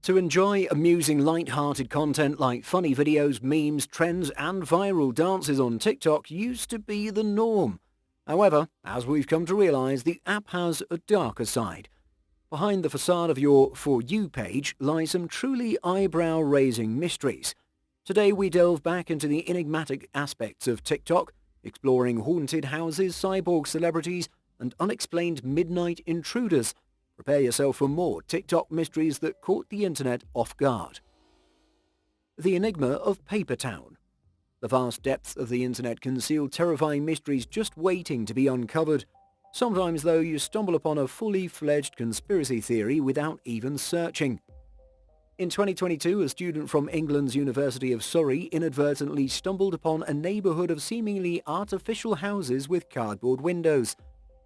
To enjoy amusing, light-hearted content like funny videos, memes, trends, and viral dances on TikTok used to be the norm. However, as we've come to realize, the app has a darker side. Behind the facade of your For You page lie some truly eyebrow-raising mysteries. Today we delve back into the enigmatic aspects of TikTok, exploring haunted houses, cyborg celebrities, and unexplained midnight intruders. Prepare yourself for more TikTok mysteries that caught the internet off guard. The Enigma of Paper Town. The vast depths of the internet conceal terrifying mysteries just waiting to be uncovered. Sometimes, though, you stumble upon a fully fledged conspiracy theory without even searching. In 2022, a student from England's University of Surrey inadvertently stumbled upon a neighbourhood of seemingly artificial houses with cardboard windows.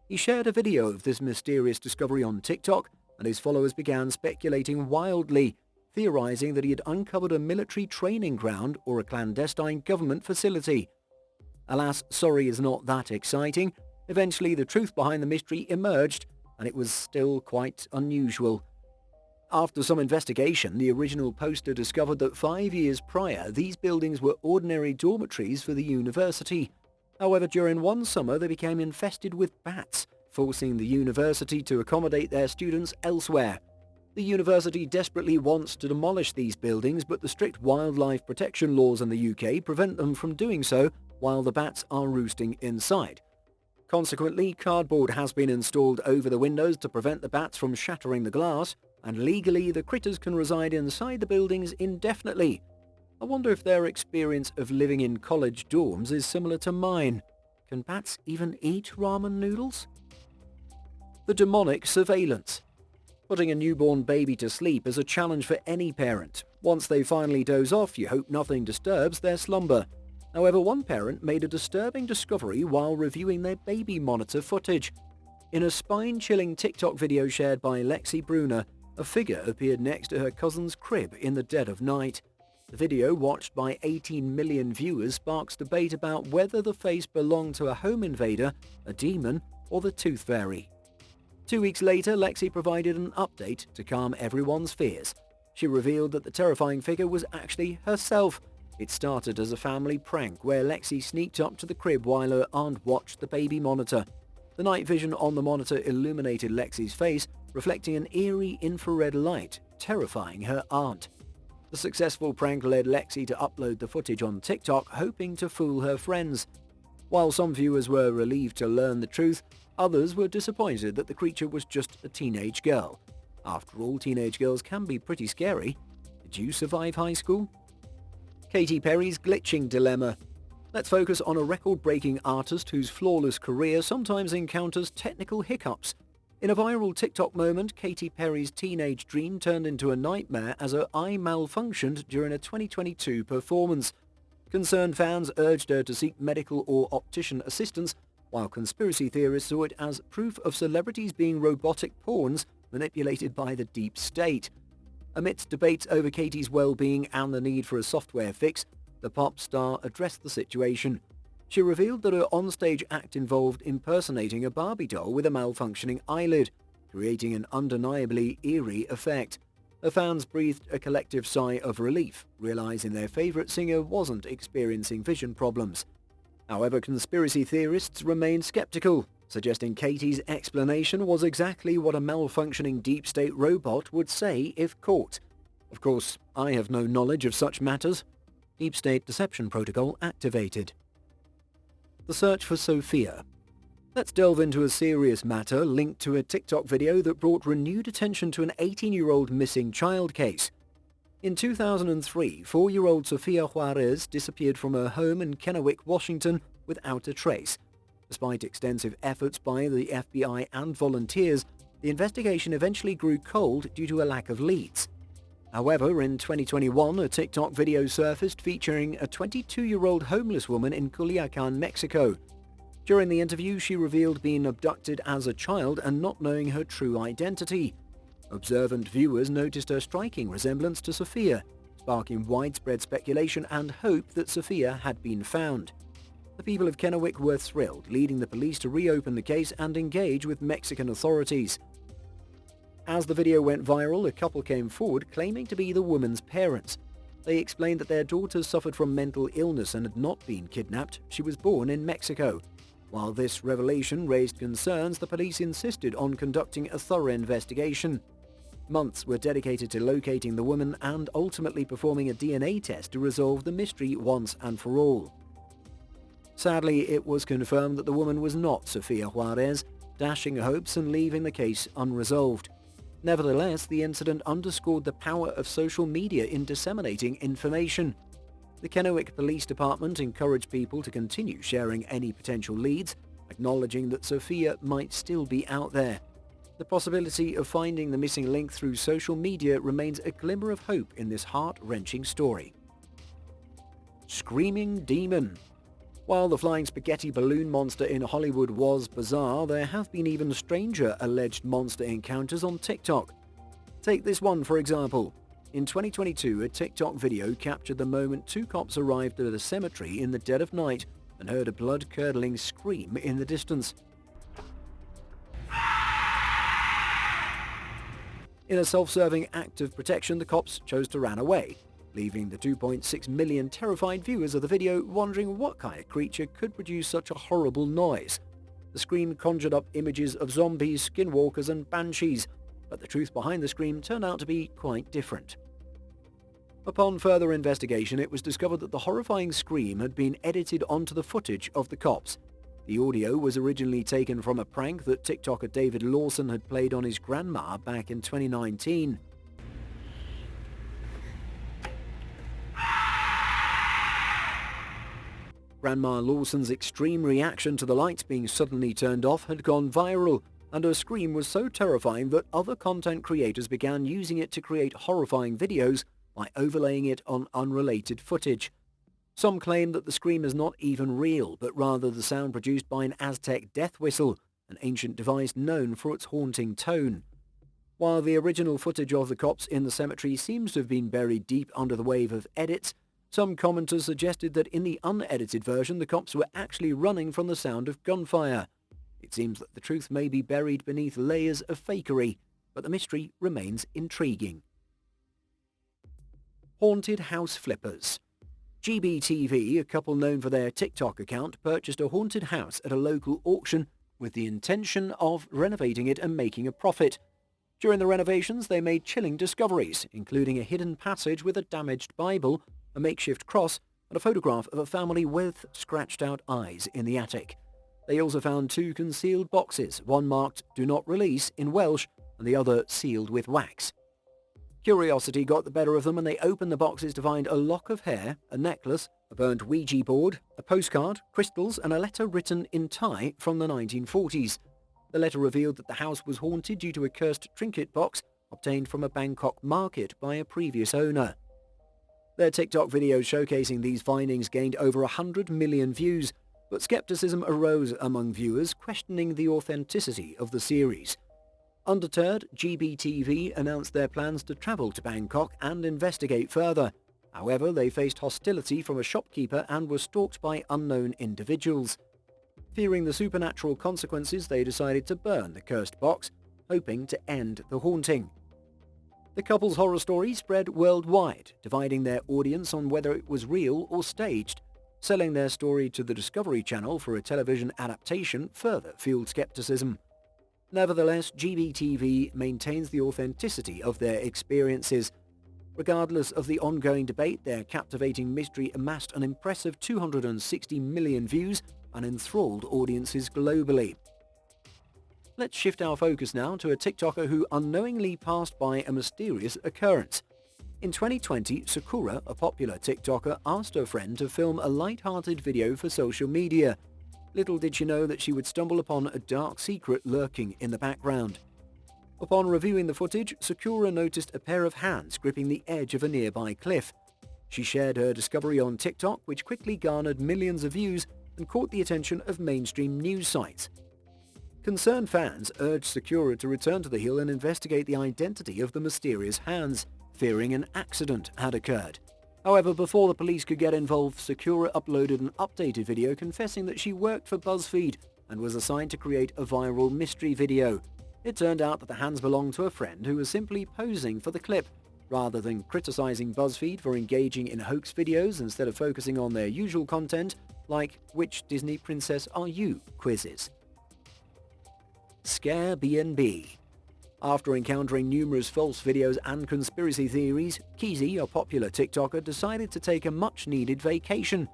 He shared a video of this mysterious discovery on TikTok, and his followers began speculating wildly, theorizing that he had uncovered a military training ground or a clandestine government facility. Alas, Surrey is not that exciting. Eventually, the truth behind the mystery emerged, and it was still quite unusual. After some investigation, the original poster discovered that 5 years prior, these buildings were ordinary dormitories for the university. However, during one summer, they became infested with bats, forcing the university to accommodate their students elsewhere. The university desperately wants to demolish these buildings, but the strict wildlife protection laws in the UK prevent them from doing so while the bats are roosting inside. Consequently, cardboard has been installed over the windows to prevent the bats from shattering the glass, and legally the critters can reside inside the buildings indefinitely. I wonder if their experience of living in college dorms is similar to mine. Can bats even eat ramen noodles? The demonic surveillance. Putting a newborn baby to sleep is a challenge for any parent. Once they finally doze off, you hope nothing disturbs their slumber. However, one parent made a disturbing discovery while reviewing their baby monitor footage. In a spine-chilling TikTok video shared by Lexi Bruner, a figure appeared next to her cousin's crib in the dead of night. The video, watched by 18 million viewers, sparks debate about whether the face belonged to a home invader, a demon, or the Tooth Fairy. 2 weeks later, Lexi provided an update to calm everyone's fears. She revealed that the terrifying figure was actually herself. It started as a family prank where Lexi sneaked up to the crib while her aunt watched the baby monitor. The night vision on the monitor illuminated Lexi's face, reflecting an eerie infrared light, terrifying her aunt. The successful prank led Lexi to upload the footage on TikTok, hoping to fool her friends. While some viewers were relieved to learn the truth, others were disappointed that the creature was just a teenage girl. After all, teenage girls can be pretty scary. Did you survive high school? Katy Perry's glitching dilemma. Let's focus on a record-breaking artist whose flawless career sometimes encounters technical hiccups. In a viral TikTok moment, Katy Perry's teenage dream turned into a nightmare as her eye malfunctioned during a 2022 performance. Concerned fans urged her to seek medical or optician assistance, while conspiracy theorists saw it as proof of celebrities being robotic pawns manipulated by the deep state. Amidst debates over Katy's well-being and the need for a software fix, the pop star addressed the situation. She revealed that her onstage act involved impersonating a Barbie doll with a malfunctioning eyelid, creating an undeniably eerie effect. Her fans breathed a collective sigh of relief, realizing their favorite singer wasn't experiencing vision problems. However, conspiracy theorists remained skeptical, suggesting Katy's explanation was exactly what a malfunctioning deep state robot would say if caught. Of course, I have no knowledge of such matters. Deep state deception protocol activated. The search for Sophia. Let's delve into a serious matter linked to a TikTok video that brought renewed attention to an 18-year-old missing child case. In 2003, 4-year-old Sophia Juarez disappeared from her home in Kennewick, Washington, without a trace. Despite extensive efforts by the FBI and volunteers, the investigation eventually grew cold due to a lack of leads. However, in 2021, a TikTok video surfaced featuring a 22-year-old homeless woman in Culiacan, Mexico. During the interview, she revealed being abducted as a child and not knowing her true identity. Observant viewers noticed her striking resemblance to Sophia, sparking widespread speculation and hope that Sophia had been found. The people of Kennewick were thrilled, leading the police to reopen the case and engage with Mexican authorities. As the video went viral, a couple came forward claiming to be the woman's parents. They explained that their daughter suffered from mental illness and had not been kidnapped. She was born in Mexico. While this revelation raised concerns, the police insisted on conducting a thorough investigation. Months were dedicated to locating the woman and ultimately performing a DNA test to resolve the mystery once and for all. Sadly, it was confirmed that the woman was not Sophia Juarez, dashing hopes and leaving the case unresolved. Nevertheless, the incident underscored the power of social media in disseminating information. The Kennewick Police Department encouraged people to continue sharing any potential leads, acknowledging that Sophia might still be out there. The possibility of finding the missing link through social media remains a glimmer of hope in this heart-wrenching story. Screaming Demon. While the flying spaghetti balloon monster in Hollywood was bizarre, there have been even stranger alleged monster encounters on TikTok. Take this one for example. In 2022, a TikTok video captured the moment two cops arrived at a cemetery in the dead of night and heard a blood-curdling scream in the distance. In a self-serving act of protection, the cops chose to run away, leaving the 2.6 million terrified viewers of the video wondering what kind of creature could produce such a horrible noise. The scream conjured up images of zombies, skinwalkers and banshees, but the truth behind the scream turned out to be quite different. Upon further investigation, it was discovered that the horrifying scream had been edited onto the footage of the cops. The audio was originally taken from a prank that TikToker David Lawson had played on his grandma back in 2019. Grandma Lawson's extreme reaction to the lights being suddenly turned off had gone viral, and her scream was so terrifying that other content creators began using it to create horrifying videos by overlaying it on unrelated footage. Some claim that the scream is not even real, but rather the sound produced by an Aztec death whistle, an ancient device known for its haunting tone. While the original footage of the cops in the cemetery seems to have been buried deep under the wave of edits, some commenters suggested that in the unedited version the cops were actually running from the sound of gunfire. It seems that the truth may be buried beneath layers of fakery, but the mystery remains intriguing. Haunted house flippers. GBTV, a couple known for their TikTok account, purchased a haunted house at a local auction with the intention of renovating it and making a profit. During the renovations, they made chilling discoveries, including a hidden passage with a damaged Bible, a makeshift cross, and a photograph of a family with scratched-out eyes in the attic. They also found two concealed boxes, one marked "Do Not Release" in Welsh and the other sealed with wax. Curiosity got the better of them and they opened the boxes to find a lock of hair, a necklace, a burnt Ouija board, a postcard, crystals and a letter written in Thai from the 1940s. The letter revealed that the house was haunted due to a cursed trinket box obtained from a Bangkok market by a previous owner. Their TikTok videos showcasing these findings gained over 100 million views, but skepticism arose among viewers questioning the authenticity of the series. Undeterred, GBTV announced their plans to travel to Bangkok and investigate further. However, they faced hostility from a shopkeeper and were stalked by unknown individuals. Fearing the supernatural consequences, they decided to burn the cursed box, hoping to end the haunting. The couple's horror story spread worldwide, dividing their audience on whether it was real or staged. Selling their story to the Discovery Channel for a television adaptation further fueled skepticism. Nevertheless, GBTV maintains the authenticity of their experiences. Regardless of the ongoing debate, their captivating mystery amassed an impressive 260 million views and enthralled audiences globally. Let's shift our focus now to a TikToker who unknowingly passed by a mysterious occurrence. In 2020, Sakura, a popular TikToker, asked her friend to film a light-hearted video for social media. Little did she know that she would stumble upon a dark secret lurking in the background. Upon reviewing the footage, Sakura noticed a pair of hands gripping the edge of a nearby cliff. She shared her discovery on TikTok, which quickly garnered millions of views and caught the attention of mainstream news sites. Concerned fans urged Sakura to return to the hill and investigate the identity of the mysterious hands, fearing an accident had occurred. However, before the police could get involved, Sakura uploaded an updated video confessing that she worked for BuzzFeed and was assigned to create a viral mystery video. It turned out that the hands belonged to a friend who was simply posing for the clip, rather than criticizing BuzzFeed for engaging in hoax videos instead of focusing on their usual content, like "Which Disney princess are you?" quizzes. Airbnb. After encountering numerous false videos and conspiracy theories, Keezy, a popular TikToker, decided to take a much-needed vacation.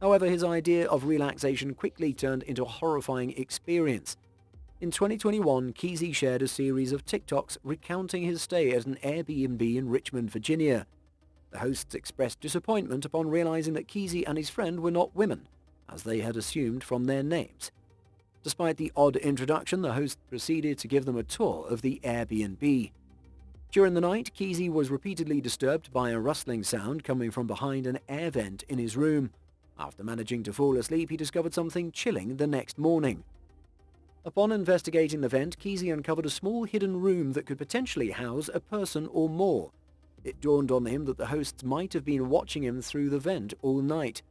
However, his idea of relaxation quickly turned into a horrifying experience. In 2021, Keezy shared a series of TikToks recounting his stay at an Airbnb in Richmond, Virginia. The hosts expressed disappointment upon realizing that Keezy and his friend were not women, as they had assumed from their names. Despite the odd introduction, the host proceeded to give them a tour of the Airbnb. During the night, Keezy was repeatedly disturbed by a rustling sound coming from behind an air vent in his room. After managing to fall asleep, he discovered something chilling the next morning. Upon investigating the vent, Keezy uncovered a small hidden room that could potentially house a person or more. It dawned on him that the hosts might have been watching him through the vent all night.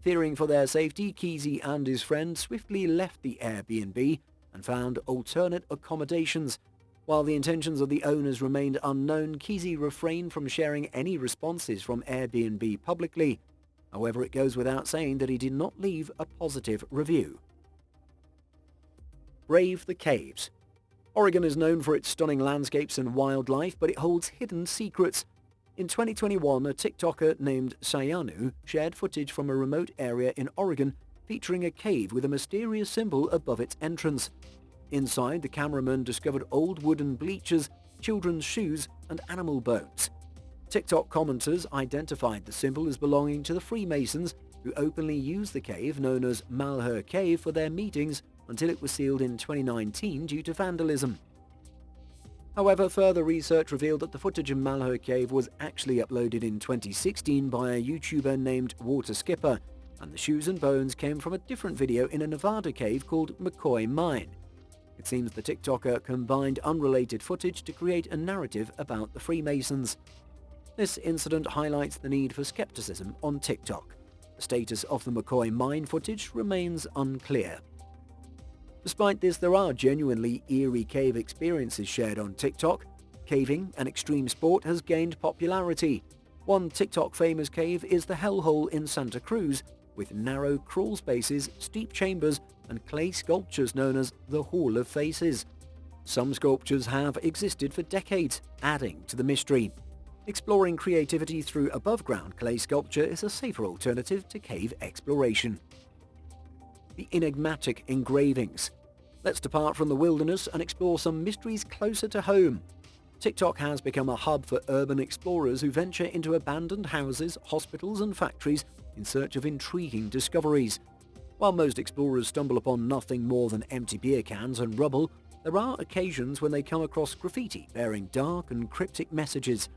Fearing for their safety, Keezy and his friend swiftly left the Airbnb and found alternate accommodations. While the intentions of the owners remained unknown, Keezy refrained from sharing any responses from Airbnb publicly. However, it goes without saying that he did not leave a positive review. Brave the caves. Oregon is known for its stunning landscapes and wildlife, but it holds hidden secrets. In 2021, a TikToker named Sayanu shared footage from a remote area in Oregon featuring a cave with a mysterious symbol above its entrance. Inside, the cameraman discovered old wooden bleachers, children's shoes, and animal bones. TikTok commenters identified the symbol as belonging to the Freemasons, who openly used the cave known as Malheur Cave for their meetings until it was sealed in 2019 due to vandalism. However, further research revealed that the footage in Malheur Cave was actually uploaded in 2016 by a YouTuber named Water Skipper, and the shoes and bones came from a different video in a Nevada cave called McCoy Mine. It seems the TikToker combined unrelated footage to create a narrative about the Freemasons. This incident highlights the need for skepticism on TikTok. The status of the McCoy Mine footage remains unclear. Despite this, there are genuinely eerie cave experiences shared on TikTok. Caving, an extreme sport, has gained popularity. One TikTok famous cave is the Hellhole in Santa Cruz, with narrow crawl spaces, steep chambers, and clay sculptures known as the Hall of Faces. Some sculptures have existed for decades, adding to the mystery. Exploring creativity through above-ground clay sculpture is a safer alternative to cave exploration. The enigmatic engravings. Let's depart from the wilderness and explore some mysteries closer to home. TikTok has become a hub for urban explorers who venture into abandoned houses, hospitals, and factories in search of intriguing discoveries. While most explorers stumble upon nothing more than empty beer cans and rubble, there are occasions when they come across graffiti bearing dark and cryptic messages.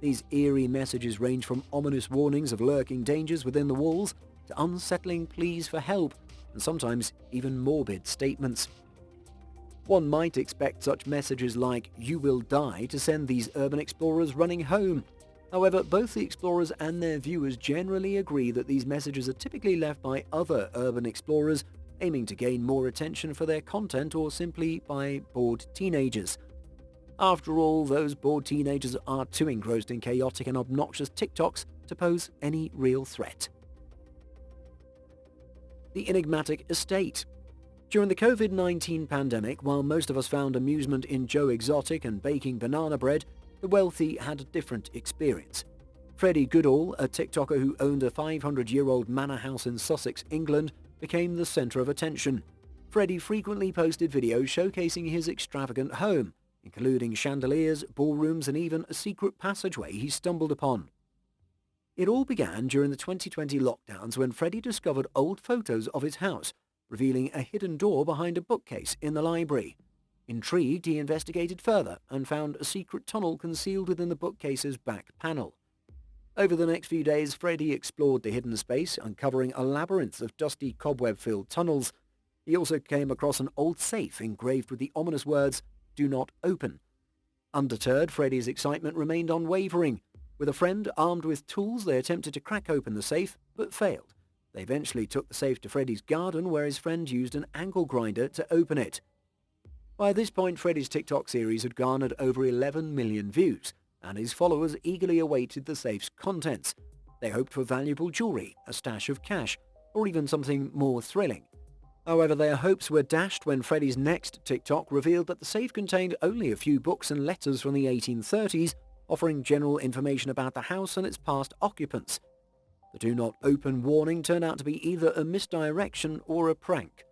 These eerie messages range from ominous warnings of lurking dangers within the walls to unsettling pleas for help, and sometimes even morbid statements. One might expect such messages like "you will die" to send these urban explorers running home. However, both the explorers and their viewers generally agree that these messages are typically left by other urban explorers aiming to gain more attention for their content or simply by bored teenagers. After all, those bored teenagers are too engrossed in chaotic and obnoxious TikToks to pose any real threat. The enigmatic estate. During the COVID-19 pandemic, while most of us found amusement in Joe Exotic and baking banana bread, the wealthy had a different experience. Freddie Goodall, a TikToker who owned a 500-year-old manor house in Sussex, England, became the center of attention. Freddie frequently posted videos showcasing his extravagant home, including chandeliers, ballrooms, and even a secret passageway he stumbled upon. It all began during the 2020 lockdowns when Freddie discovered old photos of his house, revealing a hidden door behind a bookcase in the library. Intrigued, he investigated further and found a secret tunnel concealed within the bookcase's back panel. Over the next few days, Freddie explored the hidden space, uncovering a labyrinth of dusty, cobweb-filled tunnels. He also came across an old safe engraved with the ominous words, "Do not open." Undeterred, Freddie's excitement remained unwavering. With a friend armed with tools, they attempted to crack open the safe, but failed. They eventually took the safe to Freddie's garden, where his friend used an angle grinder to open it. By this point, Freddy's TikTok series had garnered over 11 million views, and his followers eagerly awaited the safe's contents. They hoped for valuable jewelry, a stash of cash, or even something more thrilling. However, their hopes were dashed when Freddy's next TikTok revealed that the safe contained only a few books and letters from the 1830s, offering general information about the house and its past occupants. The do not open warning turned out to be either a misdirection or a prank.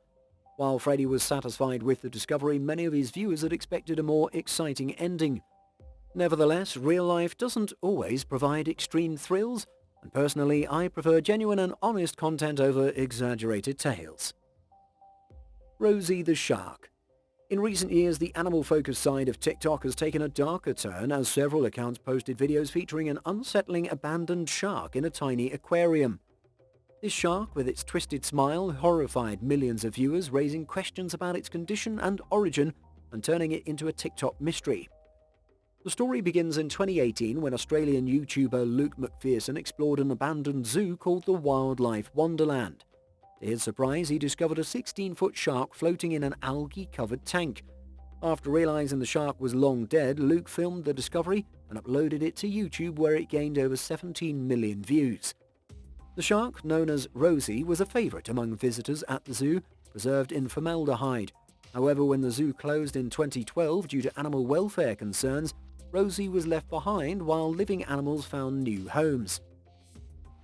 While Freddy was satisfied with the discovery, many of his viewers had expected a more exciting ending. Nevertheless, real life doesn't always provide extreme thrills, and personally I prefer genuine and honest content over exaggerated tales. Rosie the Shark. In recent years, the animal-focused side of TikTok has taken a darker turn as several accounts posted videos featuring an unsettling abandoned shark in a tiny aquarium. This shark, with its twisted smile, horrified millions of viewers, raising questions about its condition and origin and turning it into a TikTok mystery. The story begins in 2018 when Australian YouTuber Luke McPherson explored an abandoned zoo called the Wildlife Wonderland. To his surprise, he discovered a 16-foot shark floating in an algae-covered tank. After realizing the shark was long dead, Luke filmed the discovery and uploaded it to YouTube, where it gained over 17 million views. The shark, known as Rosie, was a favorite among visitors at the zoo, preserved in formaldehyde. However, when the zoo closed in 2012 due to animal welfare concerns, Rosie was left behind while living animals found new homes.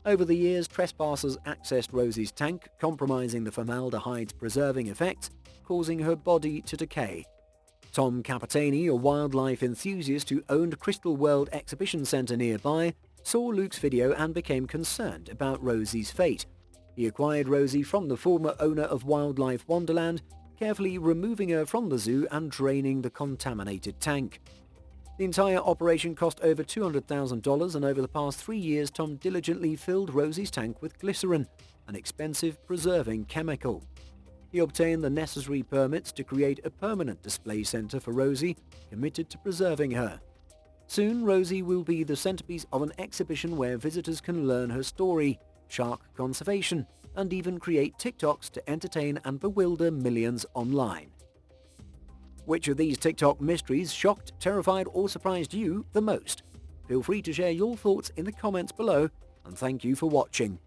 Over the years, trespassers accessed Rosie's tank, compromising the formaldehyde's preserving effects, causing her body to decay. Tom Capitani, a wildlife enthusiast who owned Crystal World Exhibition Centre nearby, saw Luke's video and became concerned about Rosie's fate. He acquired Rosie from the former owner of Wildlife Wonderland, carefully removing her from the zoo and draining the contaminated tank. The entire operation cost over $200,000, and over the past 3 years Tom diligently filled Rosie's tank with glycerin, an expensive preserving chemical. He obtained the necessary permits to create a permanent display centre for Rosie, committed to preserving her. Soon, Rosie will be the centerpiece of an exhibition where visitors can learn her story, shark conservation, and even create TikToks to entertain and bewilder millions online. Which of these TikTok mysteries shocked, terrified, or surprised you the most? Feel free to share your thoughts in the comments below, and thank you for watching.